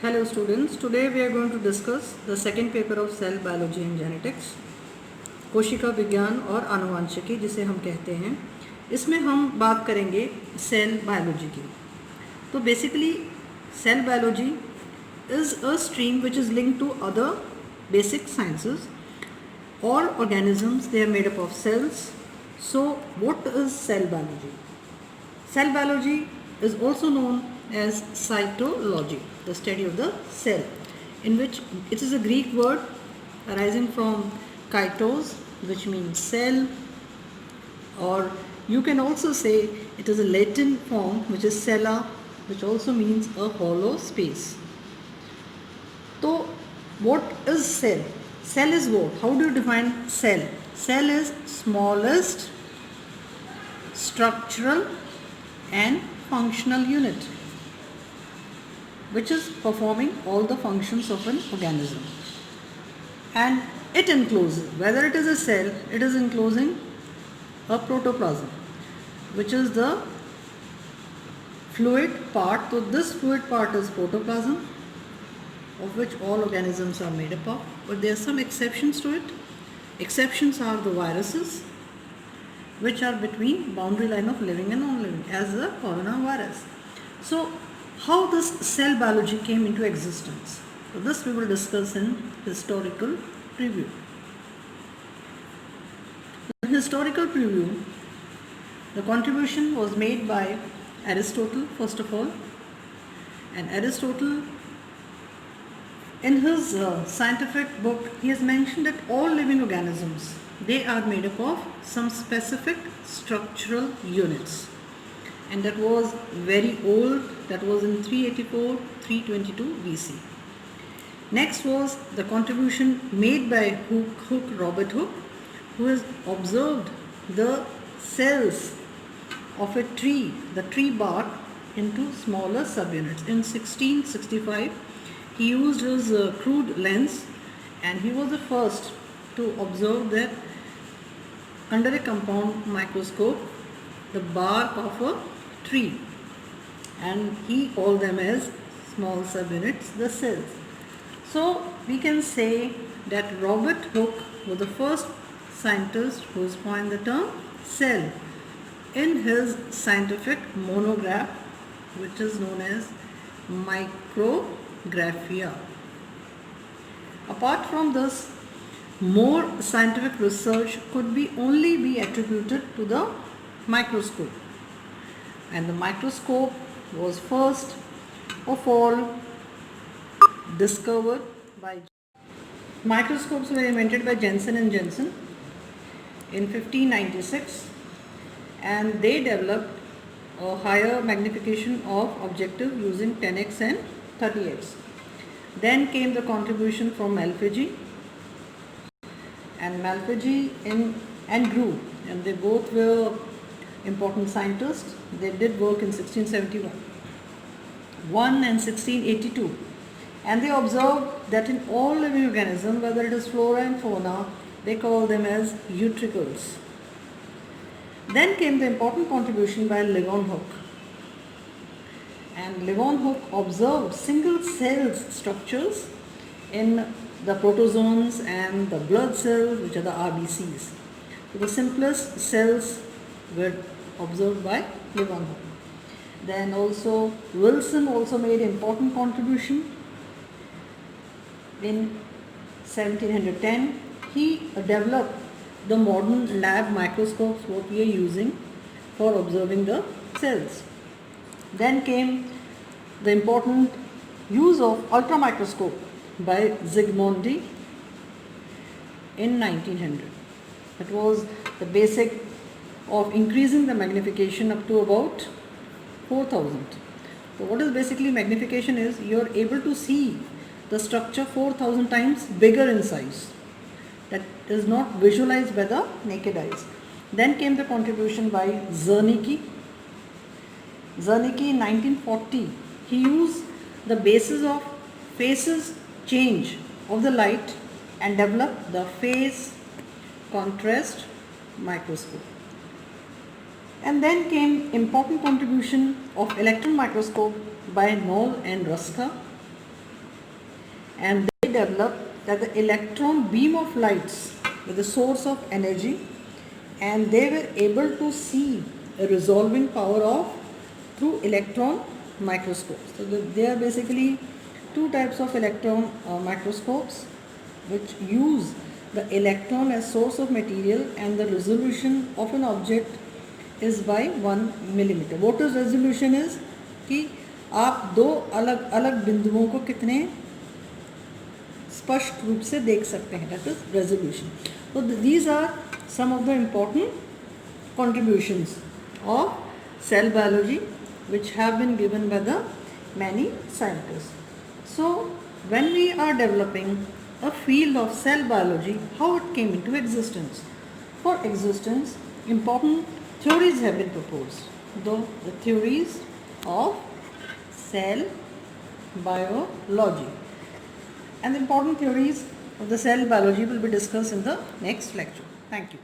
Hello students, today we are going to discuss the second paper of cell biology and genetics, कोशिका विज्ञान और आनुवंशिकी जिसे हम कहते हैं। इसमें हम बात करेंगे सेल बायोलॉजी की। तो basically cell biology is a stream which is linked to other basic sciences. All organisms, they are made up of cells. So what is cell biology? Cell biology is also known as cytology, the study of the cell, in which it is a Greek word arising from kaitos, which means cell, or you can also say it is a Latin form which is cella, which also means a hollow space. So what is cell? Cell is what? How do you define cell? Cell is smallest structural and functional unit which is performing all the functions of an organism, and it encloses, whether it is a cell, it is enclosing a protoplasm, which is the fluid part. So this fluid part is protoplasm, of which all organisms are made up of, but there are some exceptions to it. Exceptions are the viruses, which are between boundary line of living and non-living, as the coronavirus. So how this cell biology came into existence? So this we will discuss in historical preview. In historical preview, the contribution was made by Aristotle first of all, and Aristotle, in his scientific book, he has mentioned that all living organisms, they are made up of some specific structural units, and that was very old. That was in 384 322 BC. Next was the contribution made by Robert Hooke, who has observed the cells of a tree, the tree bark, into smaller subunits. In 1665, he used his crude lens, and he was the first to observe that under a compound microscope the bark of a tree, and he called them as small subunits, the cells. So we can say that Robert Hooke was the first scientist who has coined the term cell in his scientific monograph, which is known as Micrographia. Apart from this, more scientific research could only be attributed to the microscope, and the microscope was first of all discovered by microscopes were invented by Jensen and Jensen in 1596, and they developed a higher magnification of objective using 10x and 30x. Then came the contribution from Malpighi, and Malpighi and Grew, and they both were important scientists. They did work in 1671 and 1682, and they observed that in all living organisms, whether it is flora and fauna, they call them as utricles. Then came the important contribution by Leeuwenhoek, and Leeuwenhoek observed single cells structures in the protozoans and the blood cells, which are the RBCs. So the simplest cells were observed by Leeuwenhoek. Then also Wilson also made important contribution in 1710. He developed the modern lab microscopes what we are using for observing the cells. Then came the important use of ultramicroscope by Zsigmondy in 1900. It was the basic of increasing the magnification up to about 4000. So what is basically magnification is you are able to see the structure 4000 times bigger in size. That is not visualized by the naked eyes. Then came the contribution by Zernike. Zernike in 1940, he used the basis of phases change of the light and developed the phase contrast microscope. And then came important contribution of electron microscope by Knoll and Ruska. and they developed that the electron beam of lights with the source of energy, and they were able to see a resolving power of through electron microscopes. So there are basically two types of electron microscopes which use the electron as source of material, and the resolution of an object is by 1 millimeter. What is resolution is कि आप दो अलग अलग बिंदुओं को कितने स्पष्ट रूप से देख सकते हैं, that is resolution. So these are some of the important contributions of cell biology which have been given by the many scientists. So when we are developing a field of cell biology, how it came into existence? For existence, important theories have been proposed, though the theories of cell biology, and the important theories of the cell biology will be discussed in the next lecture. Thank you.